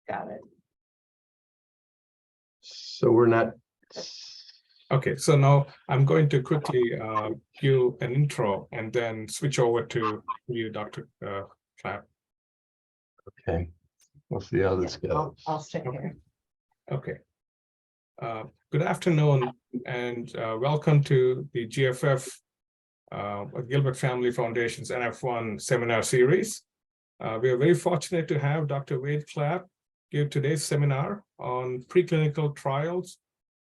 Got it. So we're not. Okay, so now I'm going to quickly give an intro and then switch over to you, Dr. Clapp. Okay, we'll see how this Yeah, goes. I'll stick Okay. here. Okay. Good afternoon and welcome to the GFF Gilbert Family Foundation's NF1 seminar series. We are very fortunate to have Dr. Wade Clapp give today's seminar on preclinical trials,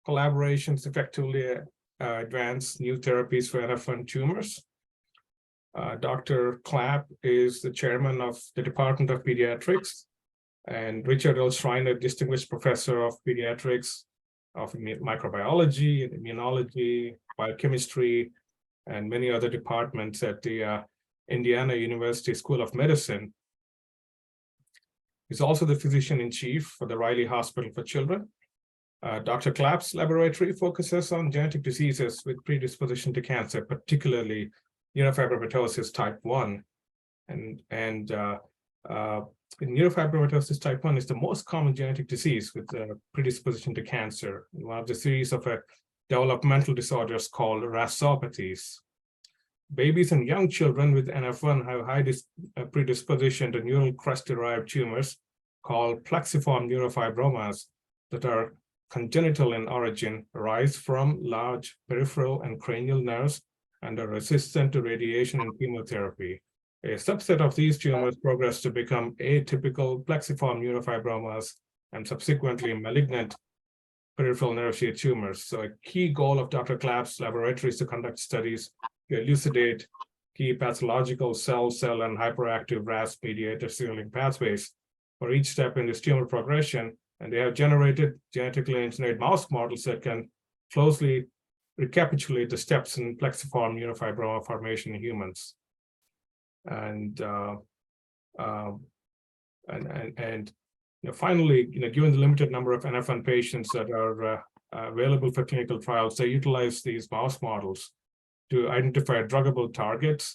collaborations effectively advance new therapies for NF1 tumors. Dr. Clapp is the chairman of the Department of Pediatrics, and Richard L. Schreiner, Distinguished Professor of Pediatrics of Microbiology and Immunology, Biochemistry, and many other departments at the Indiana University School of Medicine. He's also the physician-in-chief for the Riley Hospital for Children. Dr. Clapp's laboratory focuses on genetic diseases with predisposition to cancer, particularly neurofibromatosis type 1. And neurofibromatosis type 1 is the most common genetic disease with predisposition to cancer, one of the series of developmental disorders called rasopathies. Babies and young children with NF1 have high predisposition to neural crust-derived tumors called plexiform neurofibromas that are congenital in origin, arise from large peripheral and cranial nerves, and are resistant to radiation and chemotherapy. A subset of these tumors progress to become atypical plexiform neurofibromas and subsequently malignant peripheral nerve sheath tumors. So a key goal of Dr. Clapp's laboratory is to conduct studies to elucidate key pathological cell, and hyperactive RAS-mediated signaling pathways for each step in this tumor progression. And they have generated genetically engineered mouse models that can closely recapitulate the steps in plexiform neurofibroma formation in humans. And finally, given the limited number of NF1 patients that are available for clinical trials, they utilize these mouse models to identify druggable targets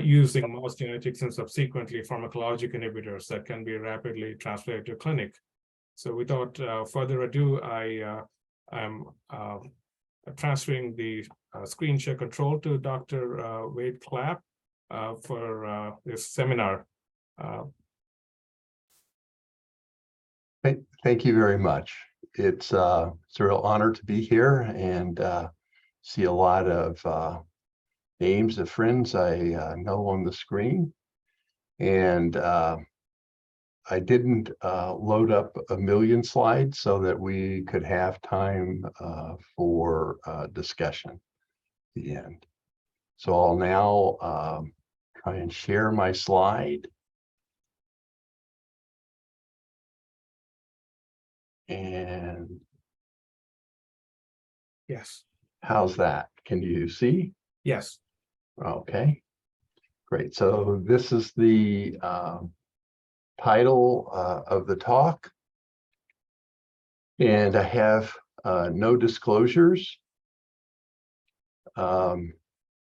using mouse genetics and subsequently pharmacologic inhibitors that can be rapidly translated to clinic. So without further ado, I am transferring the screen share control to Dr. Wade Clapp for this seminar. Thank you very much. It's a real honor to be here and see a lot of names of friends I know on the screen. And I didn't load up a million slides so that we could have time for discussion at the end. So I'll now try and share my slide. And Yes. How's that? Can you see? Yes. Okay, great. So this is the title of the talk. And I have no disclosures. And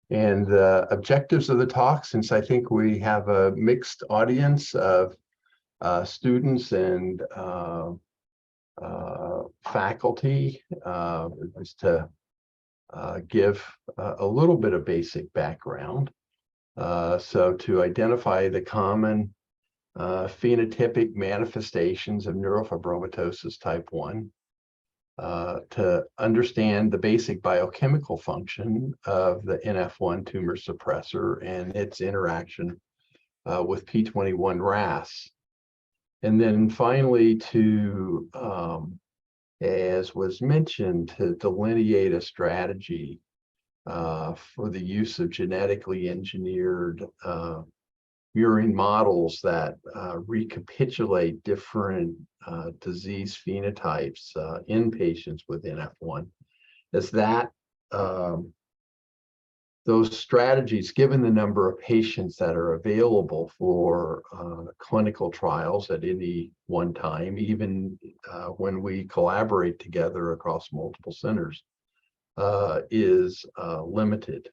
the objectives of the talk, since I think we have a mixed audience of students and faculty, is to give a little bit of basic background. So to identify the common phenotypic manifestations of neurofibromatosis type 1, to understand the basic biochemical function of the NF1 tumor suppressor and its interaction with P21 RAS. And then finally to, as was mentioned, to delineate a strategy for the use of genetically engineered murine models that recapitulate different disease phenotypes in patients with NF1. As that those strategies, given the number of patients that are available for clinical trials at any one time, even when we collaborate together across multiple centers, is limited.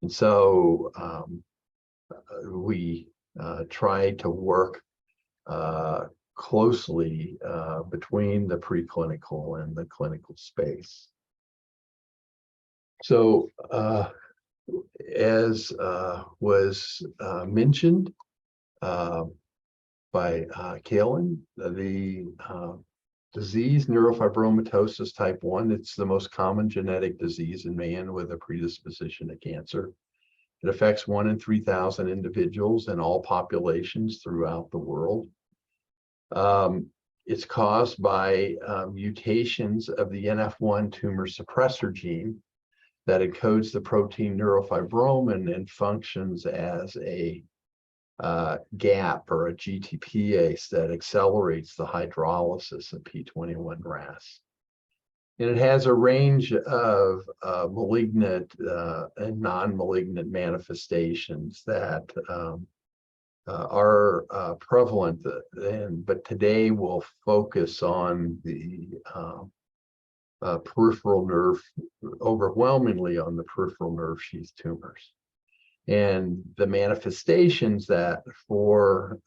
And so we try to work closely between the preclinical and the clinical space. So as was mentioned by Kalen, the disease neurofibromatosis type 1, it's the most common genetic disease in man with a predisposition to cancer. It affects 1 in 3,000 individuals in all populations throughout the world. It's caused by mutations of the NF1 tumor suppressor gene that encodes the protein neurofibromin and functions as a GAP or a GTPase that accelerates the hydrolysis of P21 RAS. And it has a range of malignant and non-malignant manifestations that are prevalent, but today we'll focus on the peripheral nerve, overwhelmingly on the peripheral nerve sheath tumors. And the manifestations that for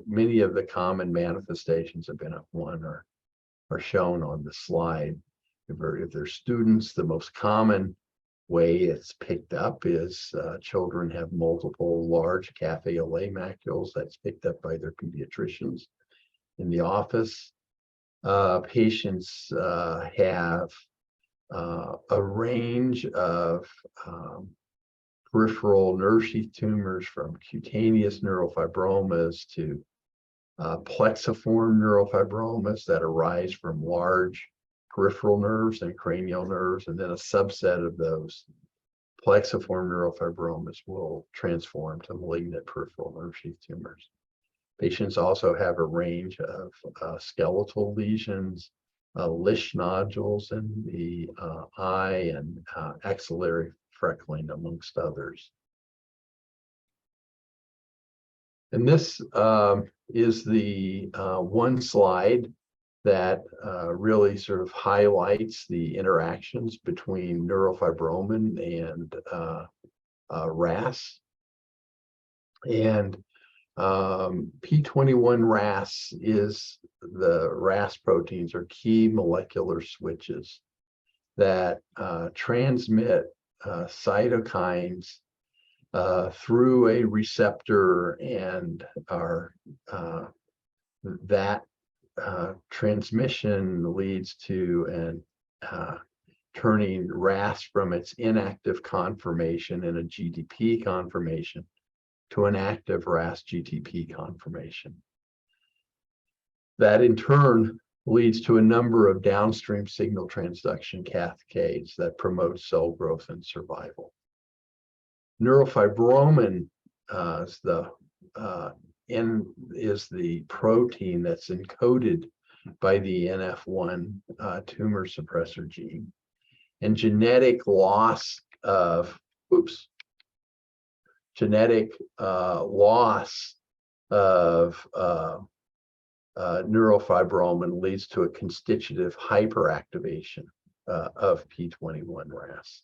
many of the common manifestations of NF1 are shown on the slide. If they're students, the most common way it's picked up is children have multiple large cafe au lait macules. That's picked up by their pediatricians in the office. Patients have a range of peripheral nerve sheath tumors, from cutaneous neurofibromas to plexiform neurofibromas that arise from large peripheral nerves and cranial nerves, and then a subset of those plexiform neurofibromas will transform to malignant peripheral nerve sheath tumors. Patients also have a range of skeletal lesions, Lisch nodules in the eye, and axillary freckling, amongst others. And this is the one slide that really sort of highlights the interactions between neurofibromin and RAS. And P21 RAS is the RAS proteins are key molecular switches that transmit cytokines through a receptor, and are that transmission leads to an turning RAS from its inactive conformation in a GTP conformation to an active RAS GTP conformation. That in turn leads to a number of downstream signal transduction cascades that promote cell growth and survival. Neurofibromin is the protein that's encoded by the NF1 tumor suppressor gene, and genetic loss of neurofibromin leads to a constitutive hyperactivation of P21 RAS,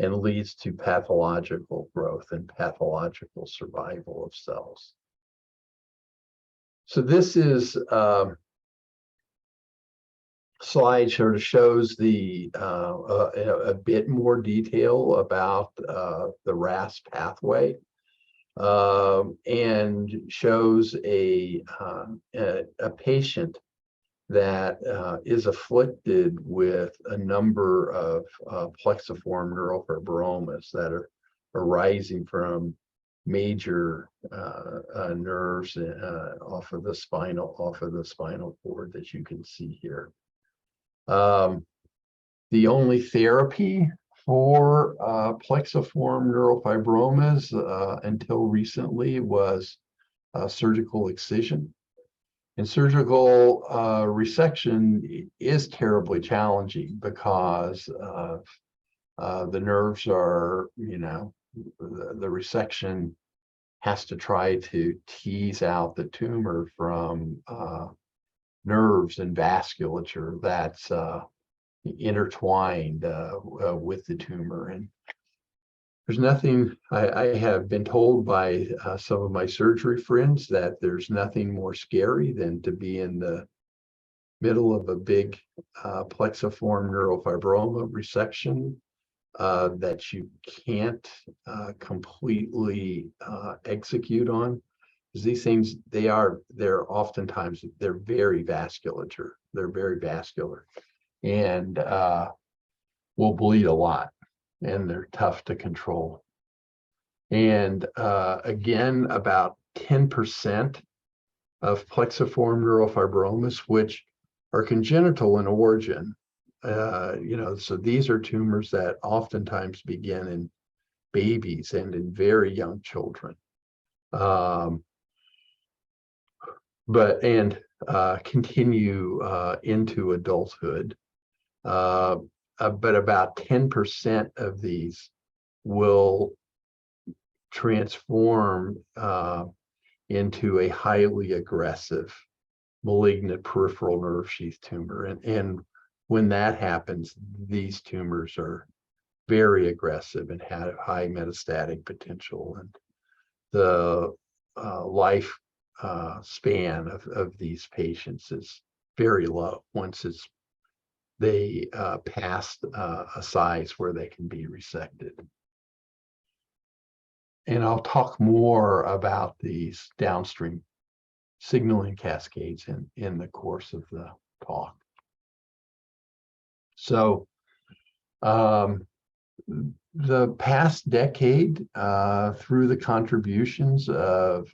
and leads to pathological growth and pathological survival of cells. So this is slide sort of shows the a bit more detail about the RAS pathway, and shows a patient that is afflicted with a number of plexiform neurofibromas that are arising from major nerves off of the spinal cord that you can see here. The only therapy for plexiform neurofibromas until recently was surgical excision. And surgical resection is terribly challenging because the nerves are, the resection has to try to tease out the tumor from nerves and vasculature that's intertwined with the tumor. And There's nothing, I have been told by some of my surgery friends that there's nothing more scary than to be in the middle of a big plexiform neurofibroma resection that you can't completely execute on. Because these things, they're oftentimes, they're very vasculature. They're very vascular and will bleed a lot, and they're tough to control. And again, about 10% of plexiform neurofibromas, which are congenital in origin, so these are tumors that oftentimes begin in babies and in very young children. Continue into adulthood. But about 10% of these will transform into a highly aggressive malignant peripheral nerve sheath tumor. And when that happens, these tumors are very aggressive and have high metastatic potential. And the life span of these patients is very low once they pass a size where they can be resected. And I'll talk more about these downstream signaling cascades in the course of the talk. So the past decade, through the contributions of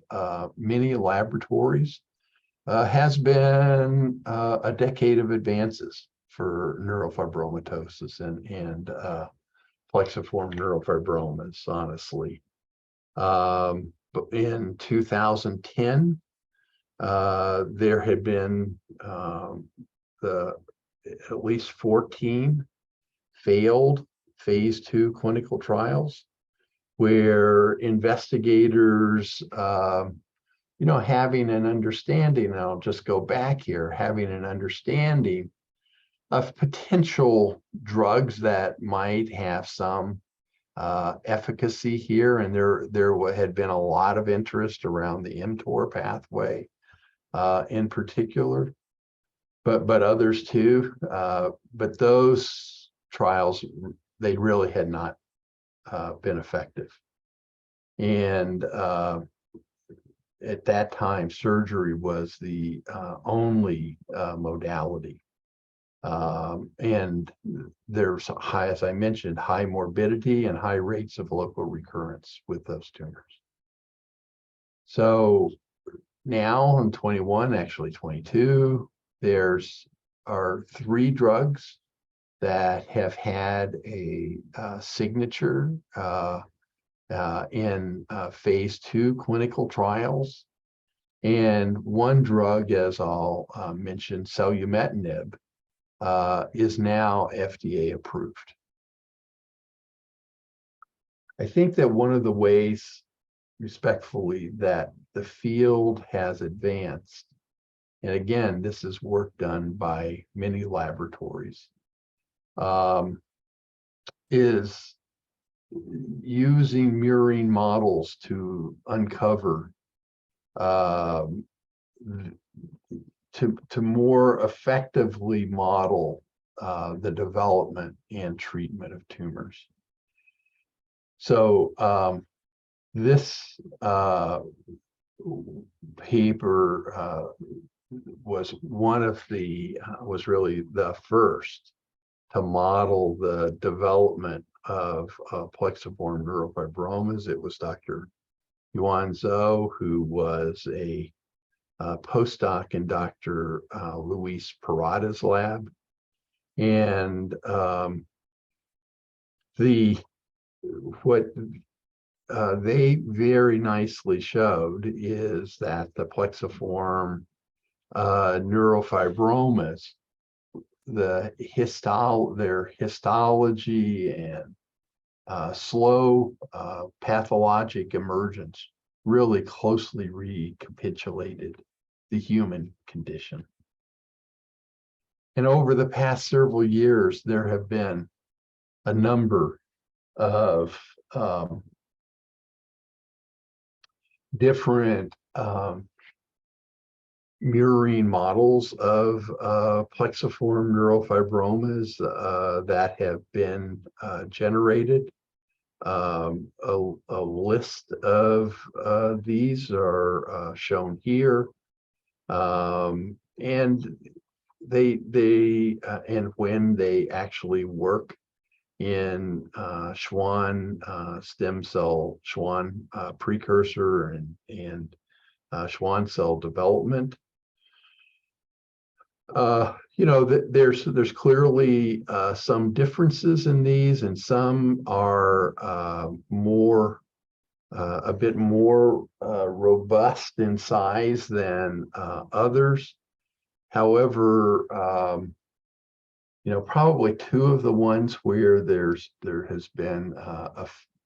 many laboratories, has been a decade of advances for neurofibromatosis and plexiform neurofibromas, honestly. But in 2010, there had been at least 14 failed phase 2 clinical trials where investigators, having an understanding, and I'll just go back here, having an understanding of potential drugs that might have some efficacy here. And there had been a lot of interest around the mTOR pathway in particular, but others too. But those trials, they really had not been effective. And at that time, surgery was the only modality. And there's high, as I mentioned, high morbidity and high rates of local recurrence with those tumors. So now in 21, actually 22, are 3 drugs that have had a signature in phase 2 clinical trials. And one drug, as I'll mention, selumetinib, is now FDA approved. I think that one of the ways, respectfully, that the field has advanced, and again, this is work done by many laboratories, is using murine models to uncover to more effectively model the development and treatment of tumors. So this paper was really the first to model the development of plexiform neurofibromas. It was Dr. Yuan Zhou, who was a postdoc in Dr. Luis Parada's lab. And what they very nicely showed is that the plexiform neurofibromas, their histology and slow pathologic emergence really closely recapitulated the human condition. And over the past several years, there have been a number of different mirroring models of plexiform neurofibromas that have been generated. A list of these are shown here, and and when they actually work in Schwann stem cell, Schwann precursor, and Schwann cell development. There's clearly some differences in these, and some are a bit more robust in size than others. However, probably two of the ones where there has been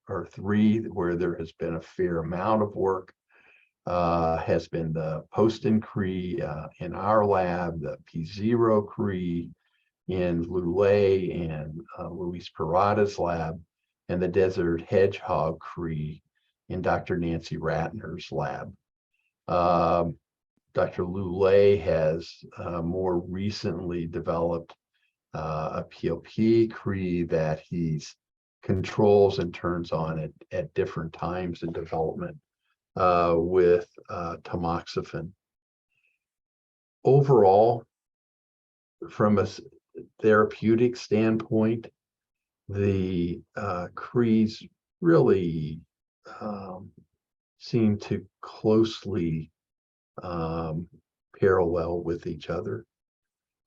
or three where there has been a fair amount of work has been the Poston-Cree in our lab, the P0 Cree in Lulay and Luis Parada's lab, and the Desert Hedgehog Cree in Dr. Nancy Ratner's lab. Dr. Lulay has more recently developed a PLP Cree that he controls and turns on at different times in development with tamoxifen. Overall, from a therapeutic standpoint, the Crees really seem to closely parallel with each other.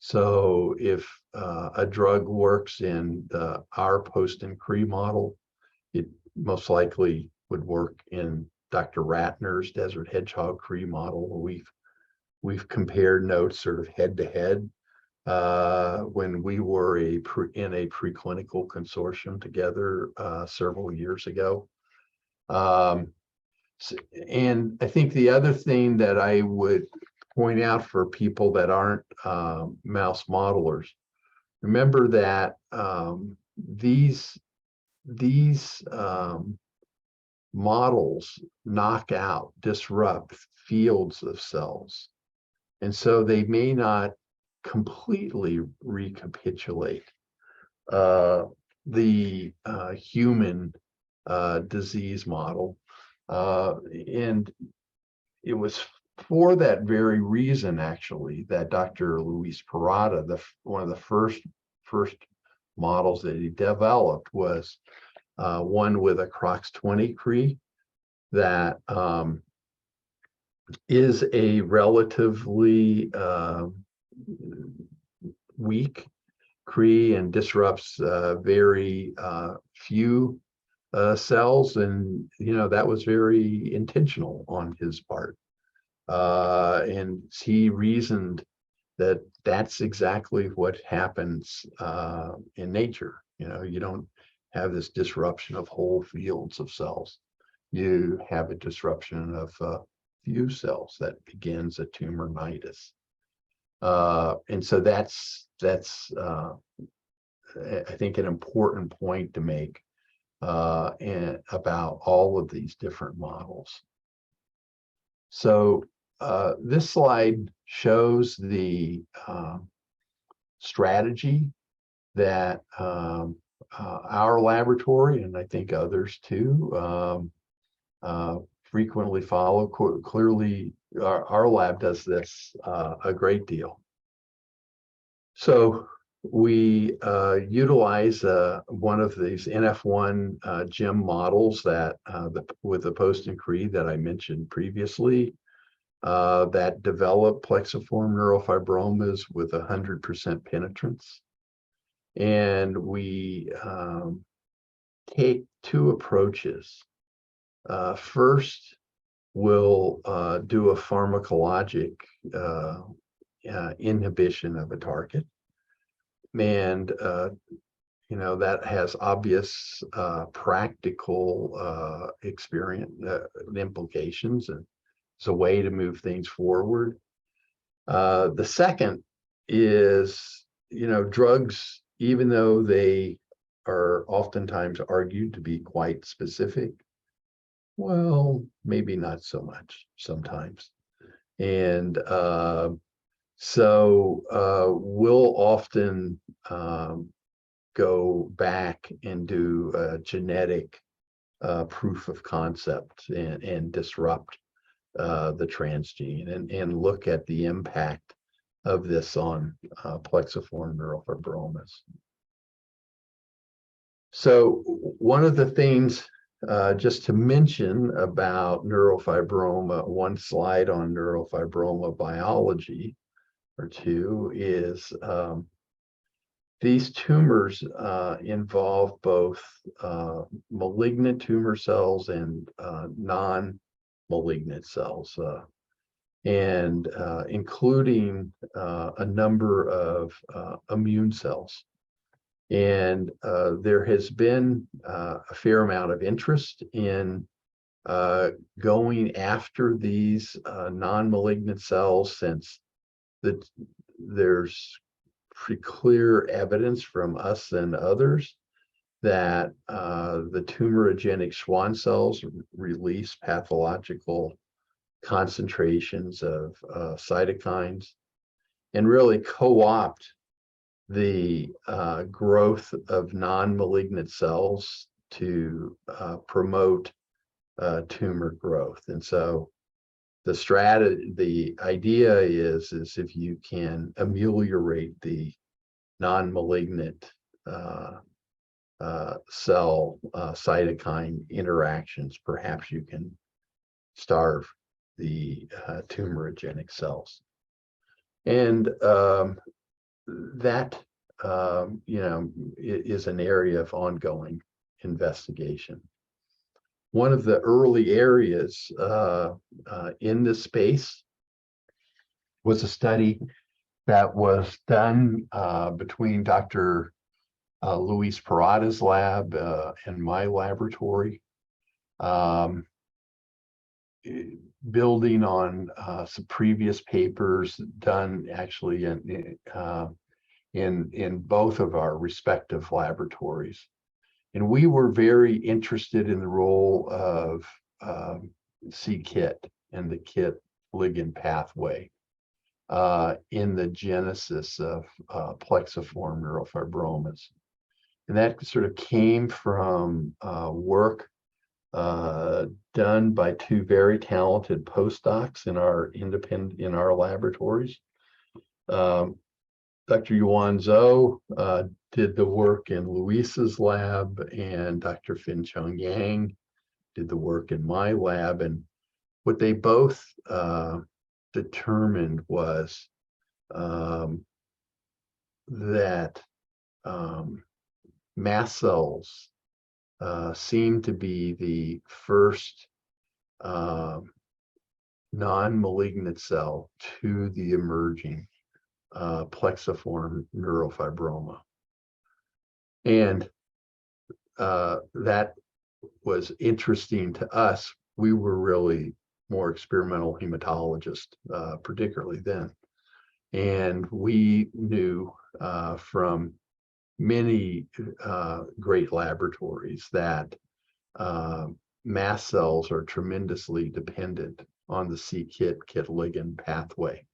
So if a drug works in our Poston-Cree model, it most likely would work in Dr. Ratner's Desert Hedgehog Cree model. We've compared notes sort of head to head when we were in a preclinical consortium together several years ago. And I think the other thing that I would point out for people that aren't mouse modelers, remember that these models knock out, disrupt fields of cells. And so they may not completely recapitulate the human disease model. And it was for that very reason, actually, that Dr. Luis Parada, one of the first models that he developed was one with a CROX20 Cree that is a relatively weak Cree and disrupts very few cells, and that was very intentional on his part. And he reasoned that that's exactly what happens in nature. You don't have this disruption of whole fields of cells. You have a disruption of few cells that begins a tumoritis. And so that's I think an important point to make about all of these different models. So this slide shows the strategy that our laboratory, and I think others too, frequently follow. Clearly, our lab does this a great deal. So we utilize one of these NF1 GEM models that with the Poston-Cree that I mentioned previously, that develop plexiform neurofibromas with 100% penetrance. And we take two approaches. First, we'll do a pharmacologic inhibition of a target. And that has obvious practical experience implications, and it's a way to move things forward. The second is, drugs, even though they are oftentimes argued to be quite specific. Well, maybe not so much sometimes. And we'll often go back and do a genetic proof of concept and disrupt the transgene and look at the impact of this on plexiform neurofibromas. So one of the things just to mention about neurofibroma, one slide on neurofibroma biology or two is these tumors involve both malignant tumor cells and non-malignant cells, and including a number of immune cells. And there has been a fair amount of interest in going after these non-malignant cells, since there's pretty clear evidence from us and others that the tumorigenic Schwann cells release pathological concentrations of cytokines and really co-opt the growth of non-malignant cells to promote tumor growth. And so the idea is if you can ameliorate the non-malignant cell cytokine interactions, perhaps you can starve the tumorigenic cells. And that is an area of ongoing investigation. One of the early areas in this space was a study that was done between Dr. Luis Parada's lab and my laboratory, building on some previous papers done actually in both of our respective laboratories. And we were very interested in the role of c-KIT and the KIT ligand pathway in the genesis of plexiform neurofibromas. And that sort of came from work done by two very talented postdocs in our laboratories. Dr. Yuan Zhou did the work in Luis's lab, and Dr. Fin-Chung Yang did the work in my lab. And what they both determined was that mast cells seem to be the first non-malignant cell to the emerging plexiform neurofibroma. And that was interesting to us. We were really more experimental hematologists, particularly then. And we knew from many great laboratories that mast cells are tremendously dependent on the c-KIT ligand pathway.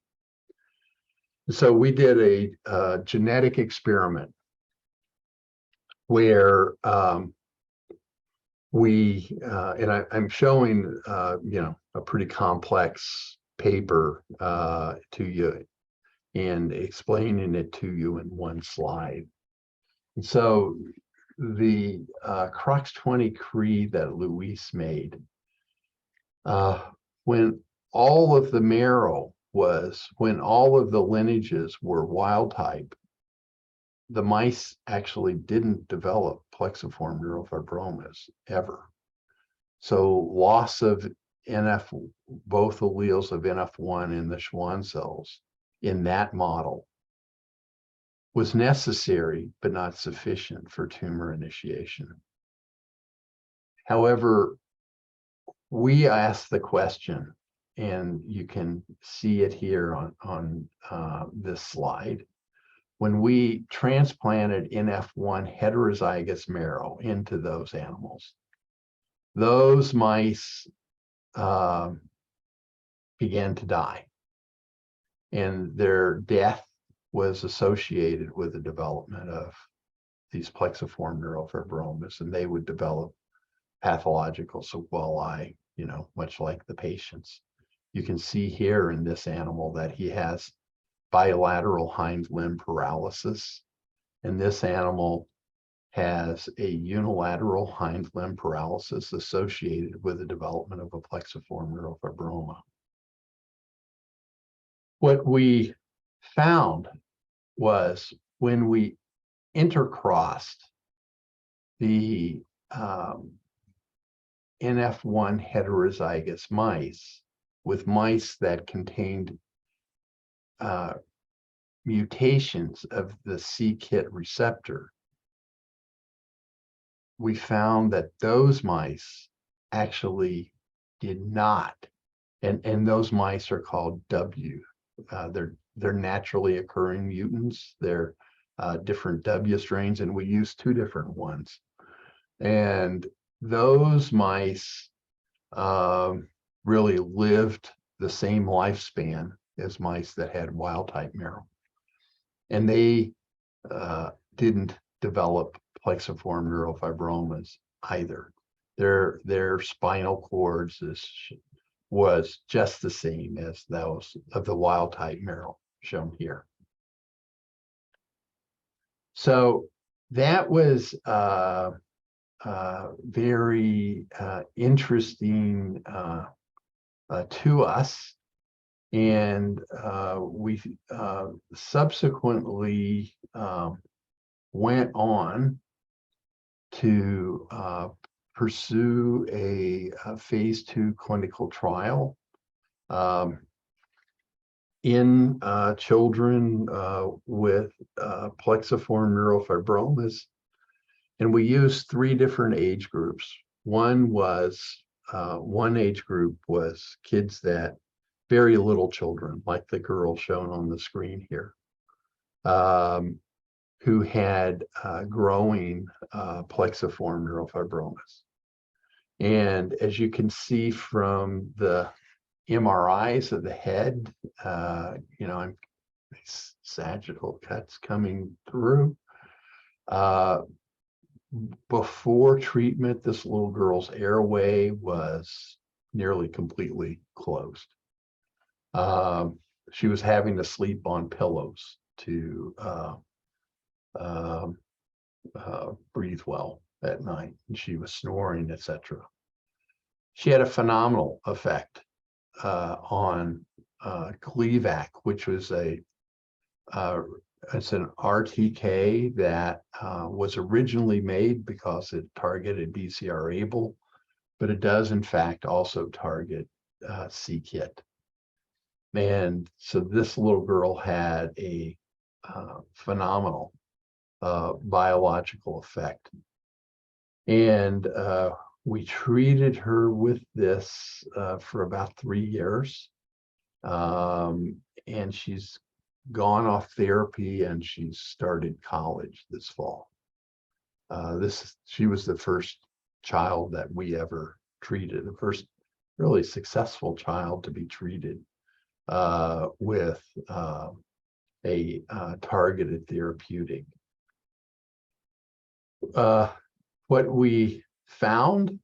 So we did a genetic experiment where I'm showing a pretty complex paper to you and explaining it to you in one slide. And so the CROX-20 that Luis made, when all of the marrow when all of the lineages were wild type, the mice actually didn't develop plexiform neurofibromas ever. So loss of both alleles of NF1 in the Schwann cells in that model was necessary, but not sufficient for tumor initiation. However, we asked the question, and you can see it here on this slide. when we transplanted NF1 heterozygous marrow into those animals, those mice began to die, and their death was associated with the development of these plexiform neurofibromas, and they would develop pathological sequelae, much like the patients. You can see here in this animal that he has bilateral hind limb paralysis, and this animal has a unilateral hind limb paralysis associated with the development of a plexiform neurofibroma. What we found was when we intercrossed the NF1 heterozygous mice with mice that contained mutations of the c-KIT receptor, we found that those mice actually did not, and those mice are called W. They're naturally occurring mutants. They're different W strains, and we used 2 different ones. And those mice really lived the same lifespan as mice that had wild type marrow. And they didn't develop plexiform neurofibromas either. Their spinal cords was just the same as those of the wild type marrow shown here. So that was very interesting to us. And we subsequently went on to pursue a phase 2 clinical trial in children with plexiform neurofibromas. And we used 3 different age groups. One age group was kids that, very little children, like the girl shown on the screen here, who had growing plexiform neurofibromas. And as you can see from the MRIs of the head, sagittal cuts coming through. Before treatment, this little girl's airway was nearly completely closed. She was having to sleep on pillows to breathe well at night, and she was snoring, etc. She had a phenomenal effect on Gleevec, which was it's an RTK that was originally made because it targeted BCR-ABL, but it does in fact also target c-KIT. And so this little girl had a phenomenal biological effect. And we treated her with this for about 3 years. And she's gone off therapy, and she's started college this fall. She was the first child that we ever treated, the first really successful child to be treated with a targeted therapeutic. What we found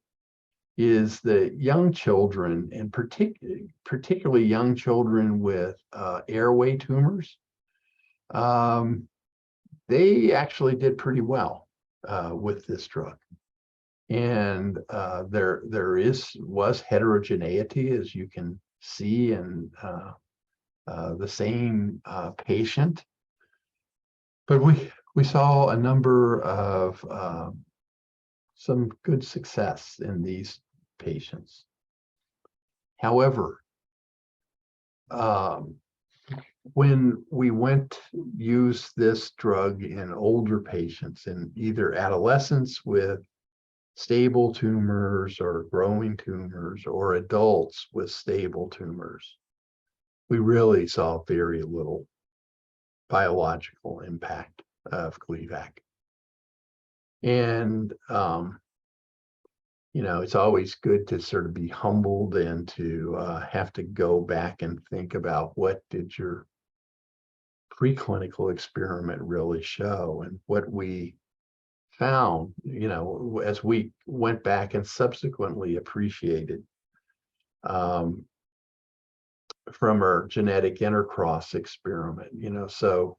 is that young children, and particularly young children with airway tumors, they actually did pretty well with this drug. And there was heterogeneity, as you can see in the same patient, but we saw a number of some good success in these patients. However, when we use this drug in older patients, in either adolescents with stable tumors or growing tumors, or adults with stable tumors, we really saw very little biological impact of Gleevec. And, you know, it's always good to sort of be humbled and to have to go back and think about what did your preclinical experiment really show. And what we found, you know, as we went back and subsequently appreciated from our genetic intercross experiment, you know, so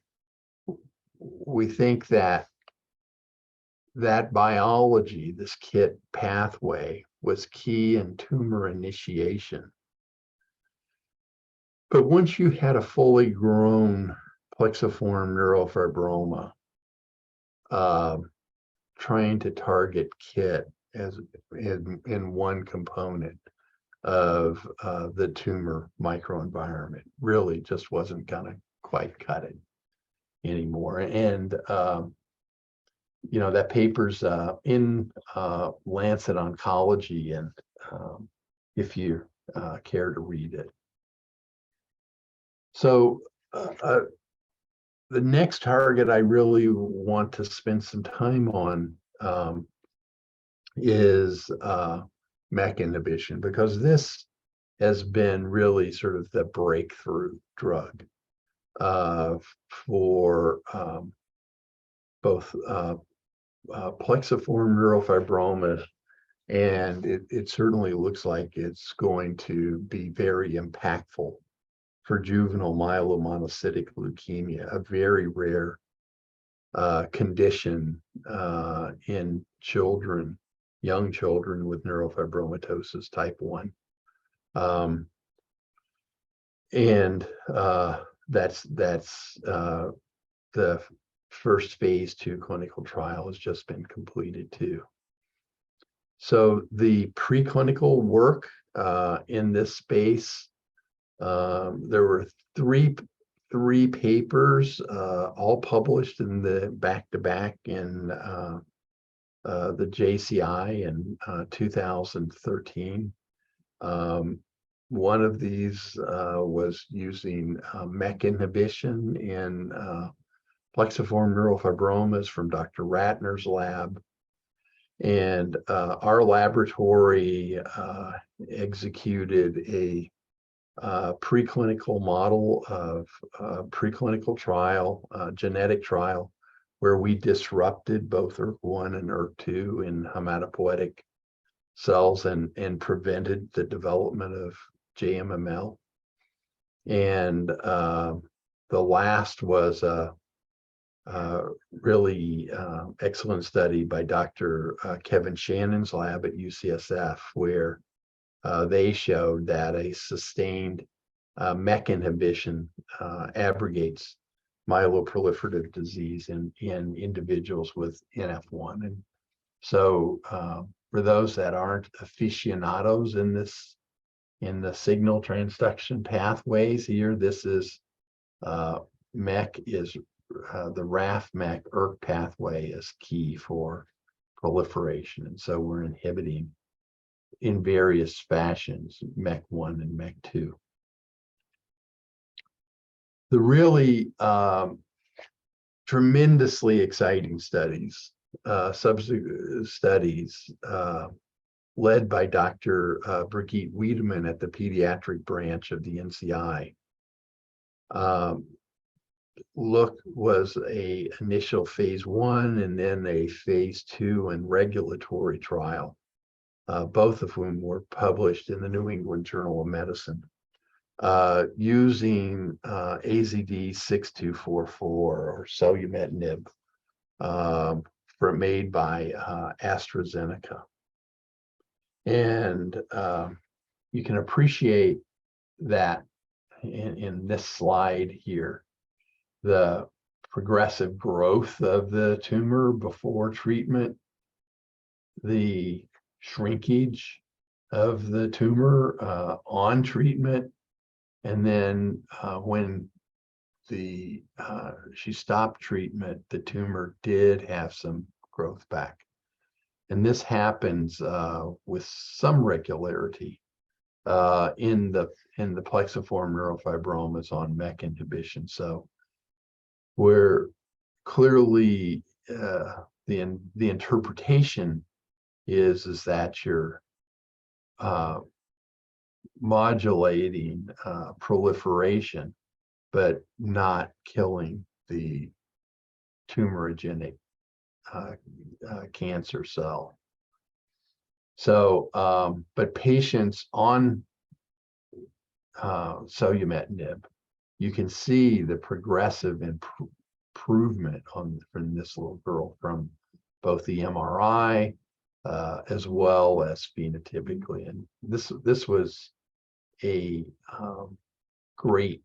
we think that that biology, this KIT pathway, was key in tumor initiation. But once you had a fully grown plexiform neurofibroma, trying to target KIT as in one component of the tumor microenvironment really just wasn't gonna quite cut it anymore. And you know, that paper's in Lancet Oncology, and if you care to read it. So the next target I really want to spend some time on is MEK inhibition, because this has been really sort of the breakthrough drug for both plexiform neurofibromas, and it certainly looks like it's going to be very impactful for juvenile myelomonocytic leukemia, a very rare condition in children, young children with neurofibromatosis type 1. And that's the first phase 2 clinical trial has just been completed too. So the preclinical work in this space, there were three papers, all published in the back-to-back in the JCI in 2013. One of these was using MEK inhibition in plexiform neurofibromas from Dr. Ratner's lab. And our laboratory executed a preclinical model of preclinical trial, genetic trial, where we disrupted both ERK1 and ERK2 in hematopoietic cells and prevented the development of JMML. And the last was a really excellent study by Dr. Kevin Shannon's lab at UCSF, where they showed that a sustained MEK inhibition abrogates myeloproliferative disease in individuals with NF1. And so for those that aren't aficionados in the signal transduction pathways here, this is MEK is the RAF-MEK ERK pathway is key for proliferation. And so we're inhibiting in various fashions, MEK1 and MEK2. The really tremendously exciting studies, subsequent studies led by Dr. Brigitte Wiedemann at the pediatric branch of the NCI, was a initial phase 1 and then a phase 2 and regulatory trial, both of whom were published in the New England Journal of Medicine, using AZD6244 or selumetinib, made by AstraZeneca. And you can appreciate that in this slide here, the progressive growth of the tumor before treatment, the shrinkage of the tumor on treatment, and then when she stopped treatment, the tumor did have some growth back. And this happens with some regularity in the plexiform neurofibromas on MEK inhibition. So where clearly the interpretation is that you're modulating proliferation, but not killing the tumorigenic cancer cell. So, but patients on selumetinib, you can see the progressive improvement from this little girl from both the MRI as well as phenotypically. And this was a great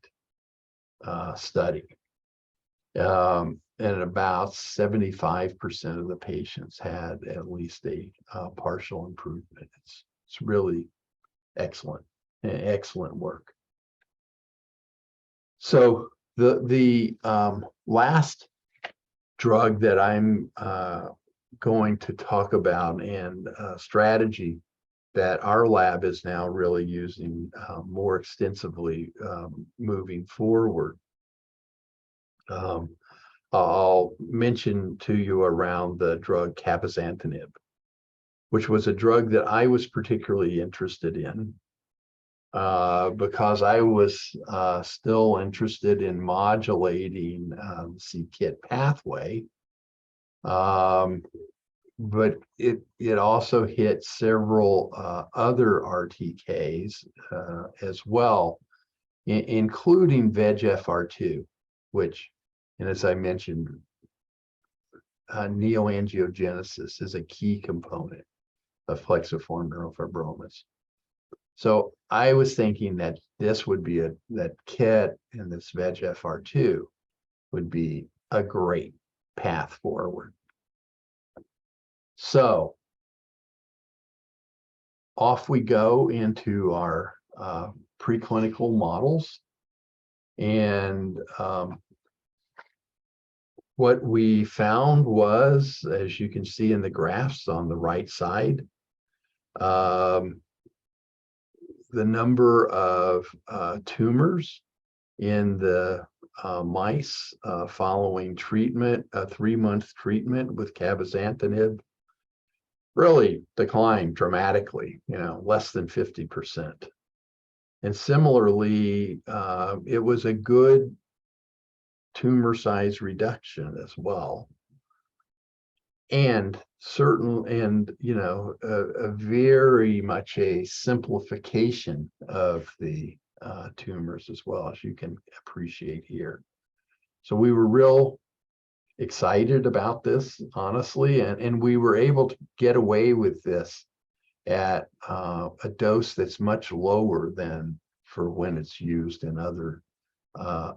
study. And about 75% of the patients had at least a partial improvement. It's really excellent, excellent work. So the last drug that I'm going to talk about, and strategy that our lab is now really using more extensively moving forward. I'll mention to you around the drug cabozantinib, which was a drug that I was particularly interested in because I was still interested in modulating the c-KIT pathway. But it also hit several other RTKs as well, including VEGFR2, which, and as I mentioned, neoangiogenesis is a key component of plexiform neurofibromas. So I was thinking that this would be that KIT and this VEGFR2 would be a great path forward. So off we go into our preclinical models. And what we found was, as you can see in the graphs on the right side, the number of tumors in the mice following treatment, a 3-month treatment with cabozantinib, really declined dramatically, less than 50%. And similarly, it was a good tumor size reduction as well. And a very much a simplification of the tumors as well, as you can appreciate here. So we were real excited about this, honestly, and we were able to get away with this at a dose that's much lower than for when it's used in other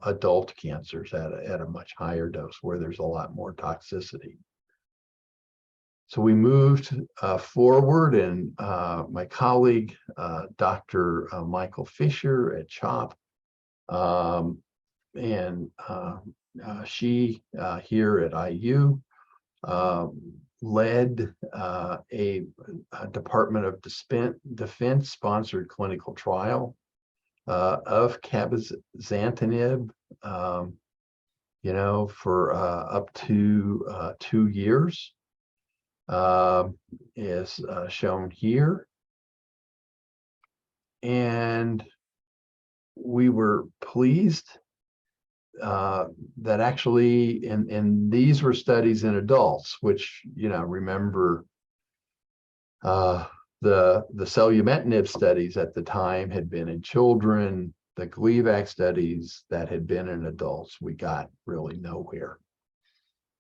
adult cancers at a much higher dose where there's a lot more toxicity. So we moved forward, and my colleague, Dr. Michael Fisher at CHOP, and she here at IU led a Department of Defense sponsored clinical trial of cabozantinib, for up to 2 years, is shown here. And we were pleased that actually, and these were studies in adults, which, remember, the selumetinib studies at the time had been in children. The Gleevec studies that had been in adults, we got really nowhere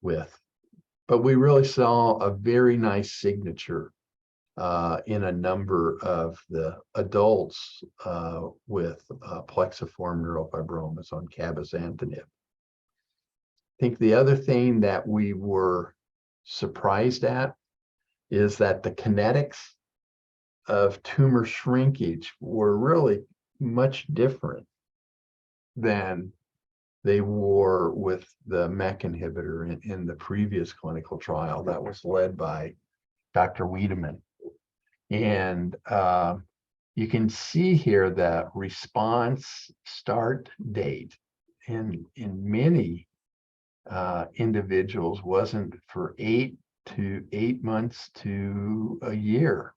with. But we really saw a very nice signature in a number of the adults with plexiform neurofibromas on cabozantinib. I think the other thing that we were surprised at is that the kinetics of tumor shrinkage were really much different than they were with the MEK inhibitor in the previous clinical trial that was led by Dr. Wiedemann. And you can see here the response start date in many individuals wasn't for 8 months to a year.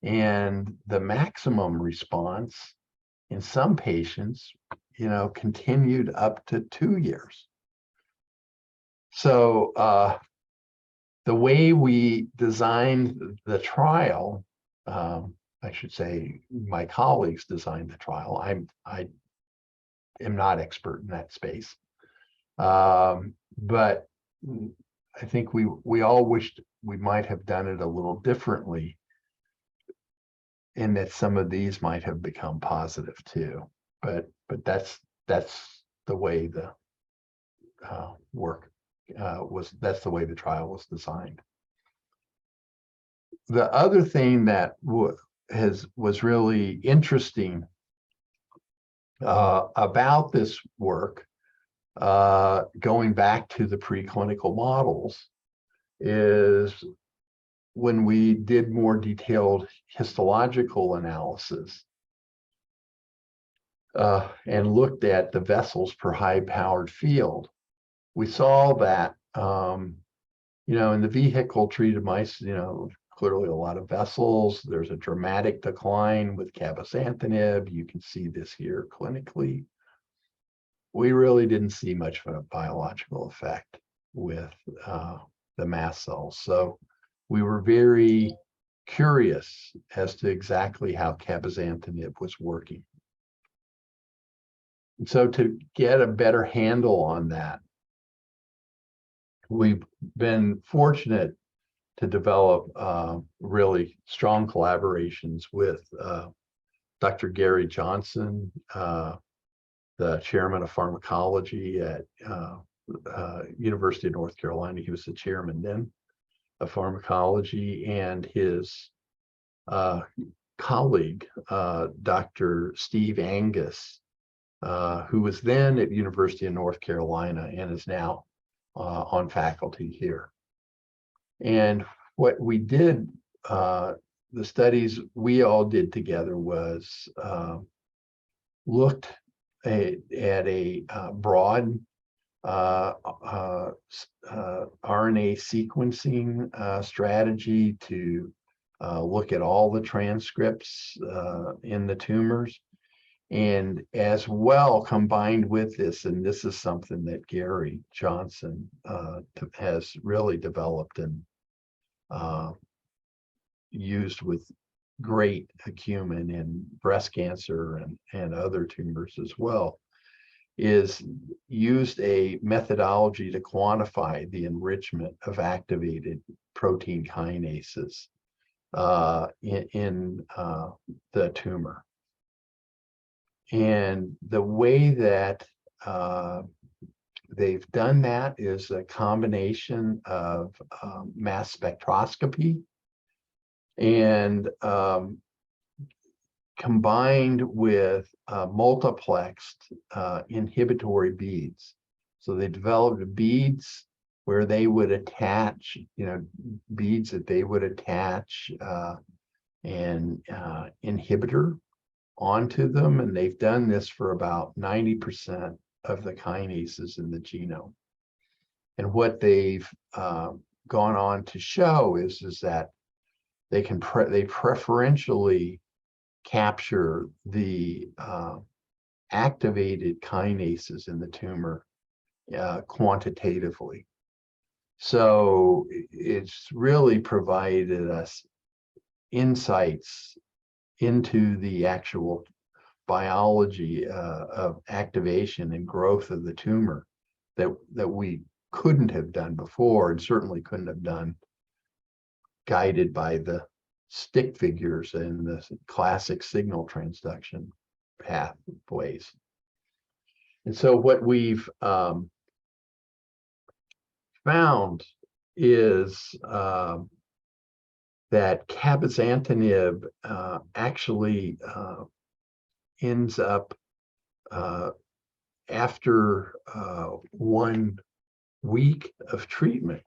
And the maximum response in some patients, continued up to 2 years. So the way we designed the trial, I should say my colleagues designed the trial. I am not expert in that space. But I think we all wished we might have done it a little differently, in that some of these might have become positive too. But that's the way the that's the way the trial was designed. The other thing that was really interesting about this work, going back to the preclinical models, is when we did more detailed histological analysis and looked at the vessels per high-powered field, we saw that, in the vehicle-treated mice, clearly a lot of vessels. There's a dramatic decline with cabozantinib. You can see this here clinically. We really didn't see much of a biological effect with the mast cells. So we were very curious as to exactly how cabozantinib was working. And so to get a better handle on that, we've been fortunate to develop really strong collaborations with Dr. Gary Johnson, the chairman of pharmacology at University of North Carolina. He was the chairman then of pharmacology, and his colleague, Dr. Steve Angus, who was then at University of North Carolina and is now on faculty here. And what we did, the studies we all did together, was looked at a broad RNA sequencing strategy to look at all the transcripts in the tumors. And as well, combined with this, and this is something that Gary Johnson has really developed and used with great acumen in breast cancer and other tumors as well, is used a methodology to quantify the enrichment of activated protein kinases in the tumor. And the way that they've done that is a combination of mass spectroscopy and combined with multiplexed inhibitory beads. So they developed beads where they would attach, beads that they would attach an inhibitor onto them, and they've done this for about 90% of the kinases in the genome. And what they've gone on to show is that they preferentially capture the activated kinases in the tumor quantitatively. So it's really provided us insights into the actual biology of activation and growth of the tumor that we couldn't have done before, and certainly couldn't have done guided by the stick figures and the classic signal transduction pathways. And so what we've found is that cabozantinib actually ends up after 1 week of treatment,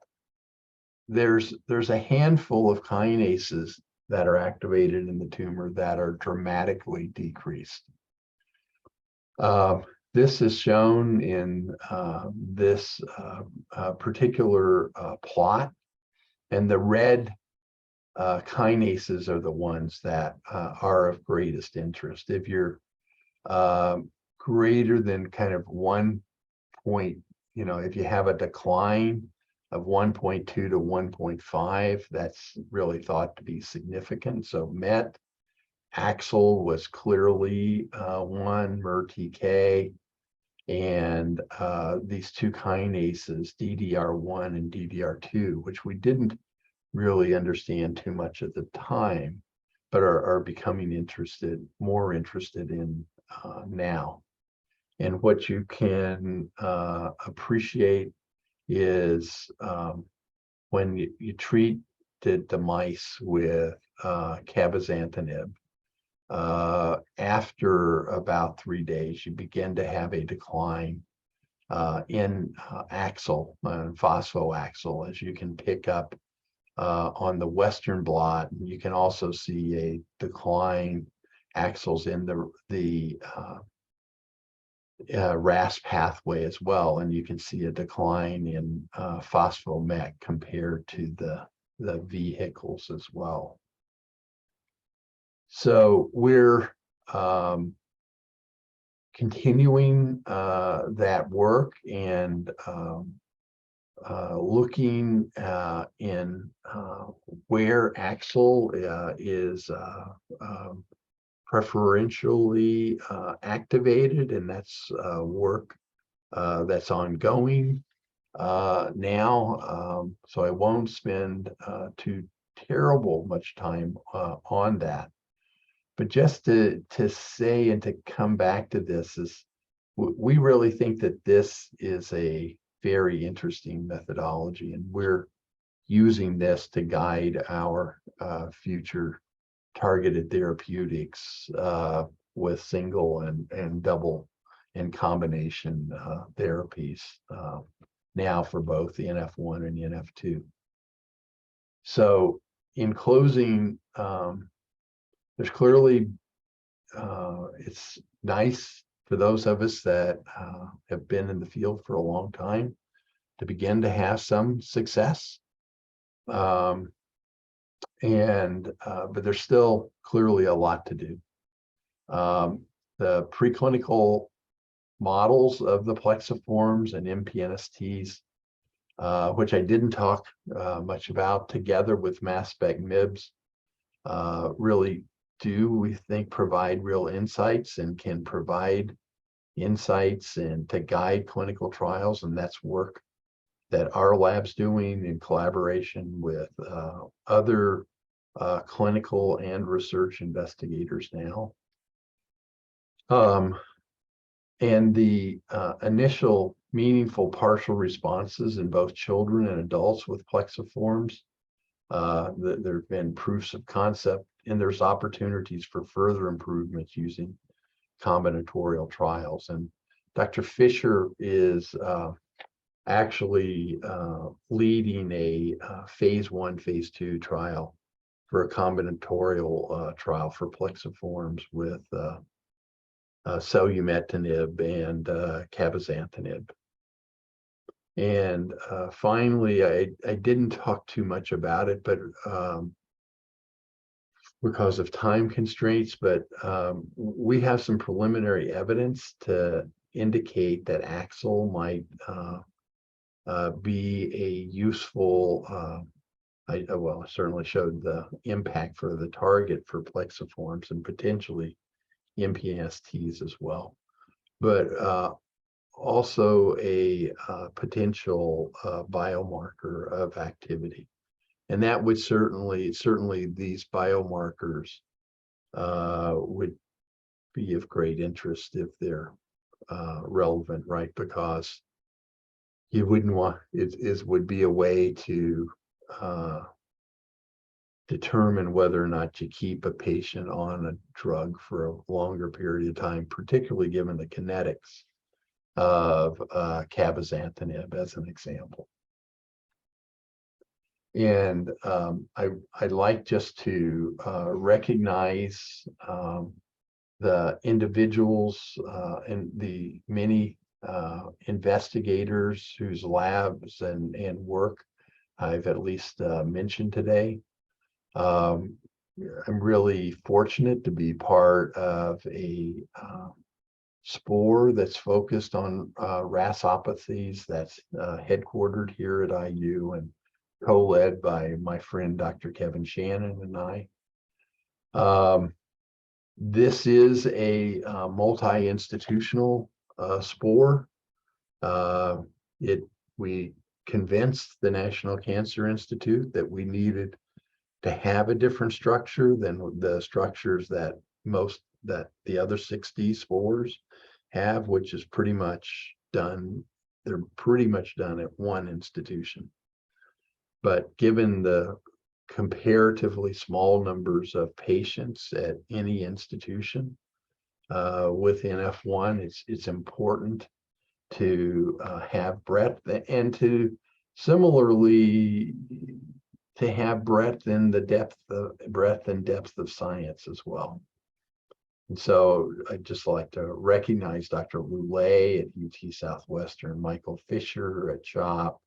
there's a handful of kinases that are activated in the tumor that are dramatically decreased. this is shown in this particular plot, and the red kinases are the ones that are of greatest interest. If you're greater than kind of 1 point, if you have a decline of 1.2 to 1.5, that's really thought to be significant. So MET, AXL was clearly 1, MERTK, and these two kinases, DDR1 and DDR2, which we didn't really understand too much at the time, but are becoming more interested in now. And what you can appreciate is when you treat the mice with cabozantinib, after about 3 days, you begin to have a decline in AXL and phosphoAXL, as you can pick up on the Western blot. You can also see a decline AXLs in the RAS pathway as well, and you can see a decline in phospho-MET compared to the vehicles as well. So we're continuing that work and looking in where AXL is preferentially activated, and that's work that's ongoing now. So I won't spend too terrible much time on that. But just to say and to come back to this is, we really think that this is a very interesting methodology, and we're using this to guide our future targeted therapeutics with single and double and combination therapies now for both the NF1 and the NF2. So in closing, there's clearly, it's nice for those of us that have been in the field for a long time to begin to have some success. But there's still clearly a lot to do. The preclinical models of the plexiforms and MPNSTs, which I didn't talk much about, together with mass spec MIBs, really do, we think, provide real insights and can provide insights and to guide clinical trials. And that's work that our lab's doing in collaboration with other clinical and research investigators now. And the initial meaningful partial responses in both children and adults with plexiforms, there have been proofs of concept, and there's opportunities for further improvements using combinatorial trials. And Dr. Fisher is actually leading a phase 1, phase 2 trial for a combinatorial trial for plexiforms with selumetinib and cabozantinib. And finally, I didn't talk too much about it, but because of time constraints, but we have some preliminary evidence to indicate that AXL might be a useful, well, I certainly showed the impact for the target for plexiforms and potentially MPNSTs as well, but also a potential biomarker of activity. And that would certainly these biomarkers would be of great interest if they're relevant, right? Because you wouldn't want, it would be a way to determine whether or not you keep a patient on a drug for a longer period of time, particularly given the kinetics of cabozantinib as an example. And I'd like just to recognize the individuals and the many investigators whose labs and work I've at least mentioned today. I'm really fortunate to be part of a spore that's focused on RASopathies that's headquartered here at IU and co-led by my friend Dr. Kevin Shannon and I. This is a multi-institutional spore. We convinced the National Cancer Institute that we needed to have a different structure than the structures that the other 60 spores have, which is pretty much done. They're pretty much done at one institution. But given the comparatively small numbers of patients at any institution with NF1, it's important to have breadth and to similarly to have breadth in the breadth and depth of science as well. And so I'd just like to recognize Dr. Lulay at UT Southwestern, Michael Fisher at CHOP,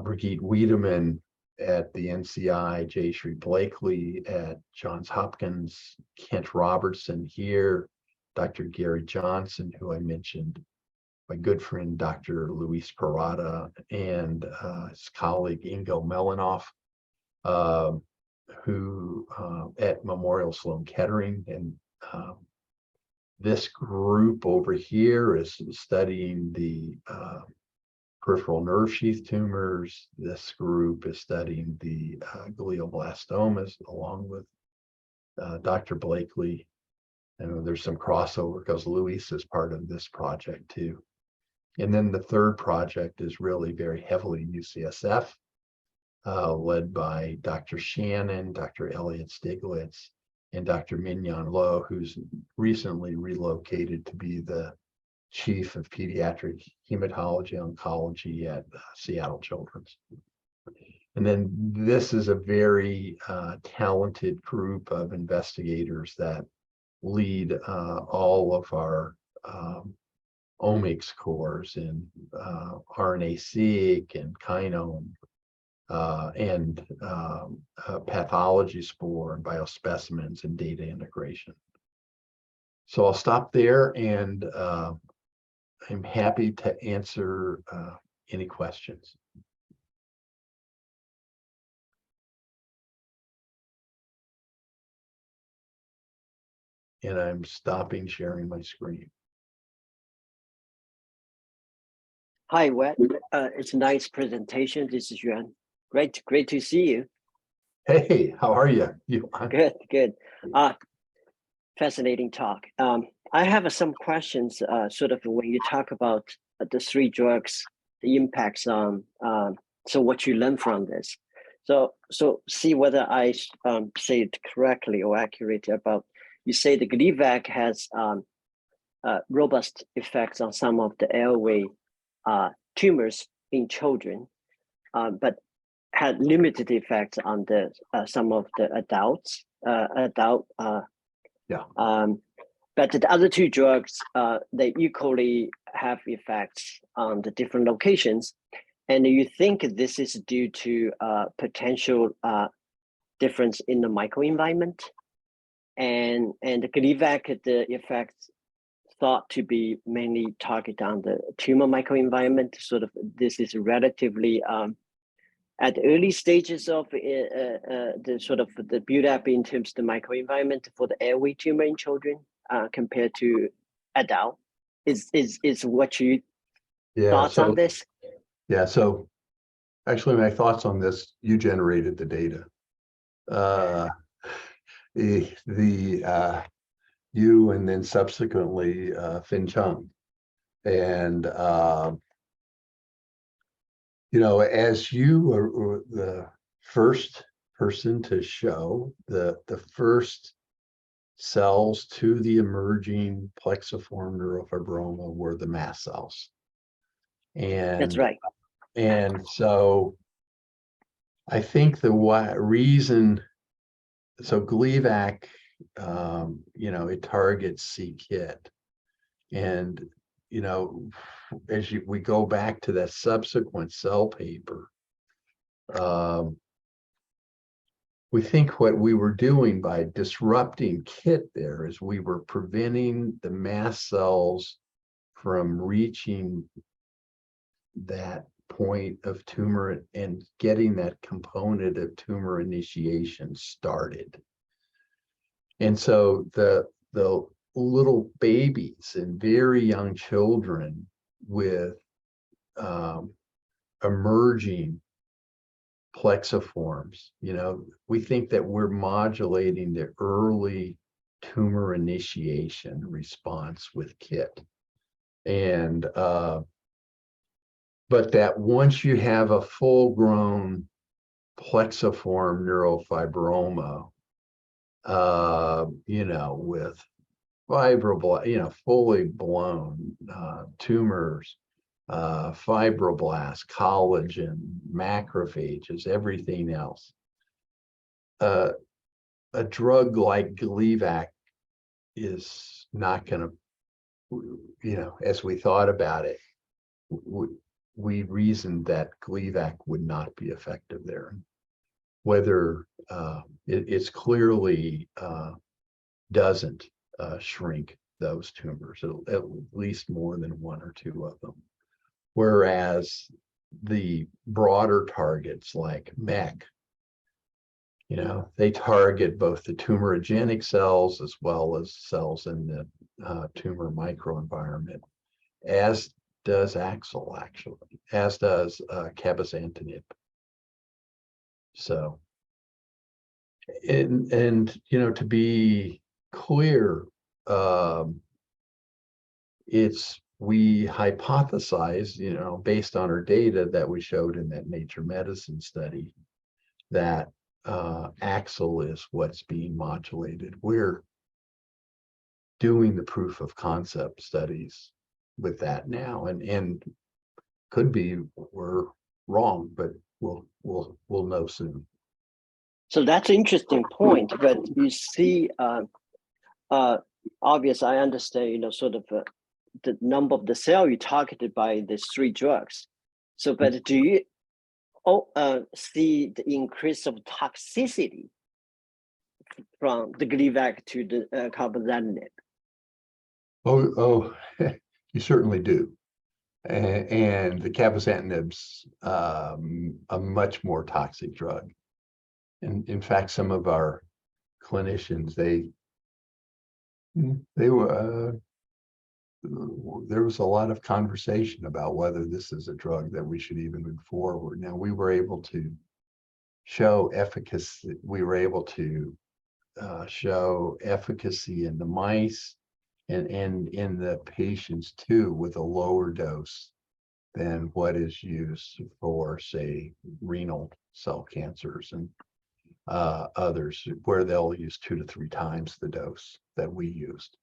Brigitte Wiedemann at the NCI, Jayshree Blakely at Johns Hopkins, Kent Robertson here, Dr. Gary Johnson, who I mentioned, my good friend, Dr. Luis Parada, and his colleague, Ingo Melanoff, who at Memorial Sloan Kettering. And this group over here is studying the peripheral nerve sheath tumors. This group is studying the glioblastomas along with Dr. Blakely. And there's some crossover because Luis is part of this project too. And then the third project is really very heavily UCSF, led by Dr. Shannon, Dr. Elliot Stiglitz, and Dr. Mignon Lo, who's recently relocated to be the Chief of Pediatric Hematology Oncology at Seattle Children's. And then this is a very talented group of investigators that lead all of our omics cores in RNA-seq and kinome and pathology spore and biospecimens and data integration. So I'll stop there, and I'm happy to answer any questions. And I'm stopping sharing my screen. Hi, Wet. It's a nice presentation. This is Yuan. Great to see you. Hey, how are you? Good. Fascinating talk. I have some questions, sort of when you talk about the three drugs, the impacts on, so what you learn from this. So see whether I say it correctly or accurately about, you say the Gleevec has robust effects on some of the airway tumors in children, but had limited effects on the some of the adults. But the other two drugs, they equally have effects on the different locations. And you think this is due to potential difference in the microenvironment, and the Gleevec, the effects thought to be mainly targeted on the tumor microenvironment. Sort of this is relatively at the early stages of the sort of the build up in terms of the microenvironment for the airway tumor in children compared to adult. Is what you thoughts on this? Yeah, so actually my thoughts on this, you generated the data. You and then subsequently Fin Chung. And you know, as you were the first person to show the first cells to the emerging plexiform neurofibroma were the mast cells. And that's right. And so I think the reason, so Gleevec it targets c-KIT. And, as we go back to that subsequent Cell paper, we think what we were doing by disrupting KIT there is we were preventing the mast cells from reaching that point of tumor and getting that component of tumor initiation started. And so the little babies and very young children with emerging plexiforms, we think that we're modulating the early tumor initiation response with KIT. And but that once you have a full-grown plexiform neurofibroma, with fibroblast, fully blown tumors, fibroblasts, collagen, macrophages, everything else. A drug like Gleevec is not going to, as we thought about it, we reasoned that Gleevec would not be effective there. Whether it's clearly doesn't shrink those tumors, at least more than one or two of them. Whereas the broader targets like MEK, they target both the tumorigenic cells as well as cells in the tumor microenvironment, as does AXL, actually, as does cabozantinib. So, and to be clear, we hypothesized, based on our data that we showed in that Nature Medicine study, that AXL is what's being modulated. We're doing the proof of concept studies with that now, and could be we're wrong, but we'll know soon. So that's an interesting point. But you see, obvious, I understand, sort of the number of the cell you targeted by these three drugs. So, but do you see the increase of toxicity from the Gleevec to the cabozantinib? Oh, you certainly do. And the cabozantinib's a much more toxic drug. And in fact, some of our clinicians, they were, there was a lot of conversation about whether this is a drug that we should even move forward. Now, we were able to show efficacy. We were able to show efficacy in the mice and in the patients too, with a lower dose than what is used for, say, renal cell cancers and others, where they'll use 2 to 3 times the dose that we used.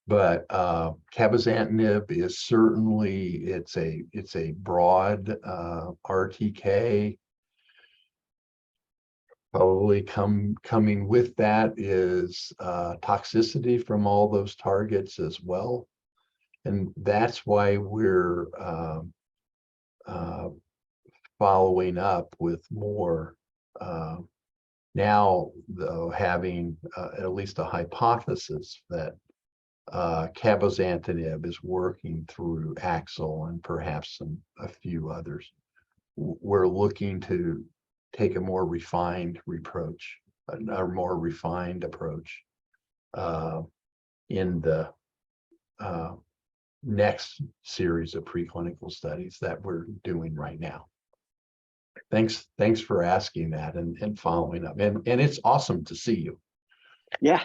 But cabozantinib is certainly, it's a broad RTK. Probably coming with that is toxicity from all those targets as well. And that's why we're following up with more now, though, having at least a hypothesis that cabozantinib is working through AXL and perhaps a few others. We're looking to take a more refined approach in the next series of preclinical studies that we're doing right now. Thanks for asking that and following up. And it's awesome to see you. Yeah.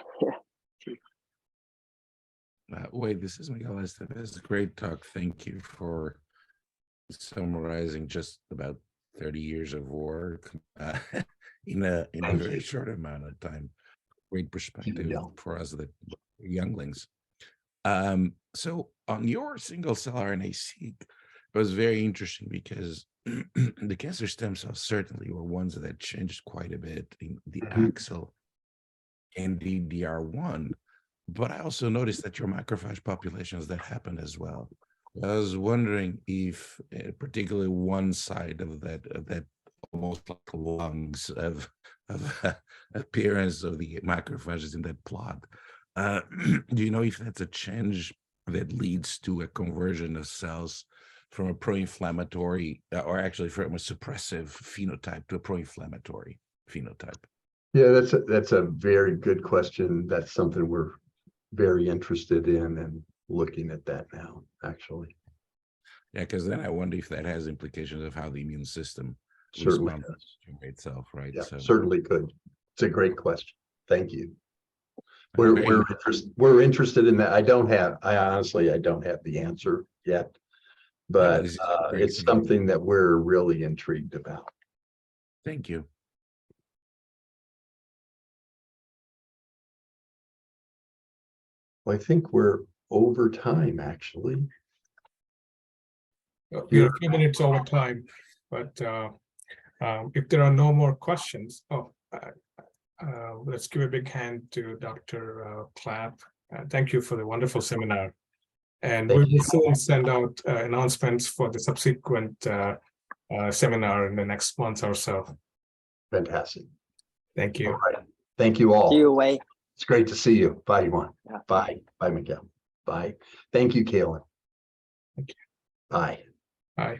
Wade, this is Miguel Estevez. This is a great talk. Thank you for summarizing just about 30 years of work in a very short amount of time. Great perspective for us, the younglings. So on your single cell RNA-seq, it was very interesting because the cancer stem cells certainly were ones that changed quite a bit in the AXL. and DDR1. But I also noticed that your macrophage populations that happened as well. I was wondering if particularly one side of that almost like lungs of appearance of the macrophages in that plot. Do you know if that's a change that leads to a conversion of cells from a pro-inflammatory or actually from a suppressive phenotype to a pro-inflammatory phenotype? Yeah, that's a very good question. That's something we're very interested in and looking at that now, actually. Yeah, because then I wonder if that has implications of how the immune system Certainly responds to itself, right? Yeah, So certainly could. It's a great question. Thank you. Okay. We're interested in that. I honestly don't have the answer yet, but this is great it's to know. something that we're really intrigued about. Thank you. Well, I think we're over time, actually. We're a few minutes over time, but if there are no more questions, let's give a big hand to Dr. Clapp. Thank you for the wonderful seminar. And we will soon send out announcements for the subsequent seminar in the next month or so. Fantastic. Thank you. All right. Thank you all. See you, Wei. It's great to see you. Bye, Yuan. Yeah. Bye. Bye, Miguel. Bye. Thank you, Kaylin. Thank you. Bye. Bye.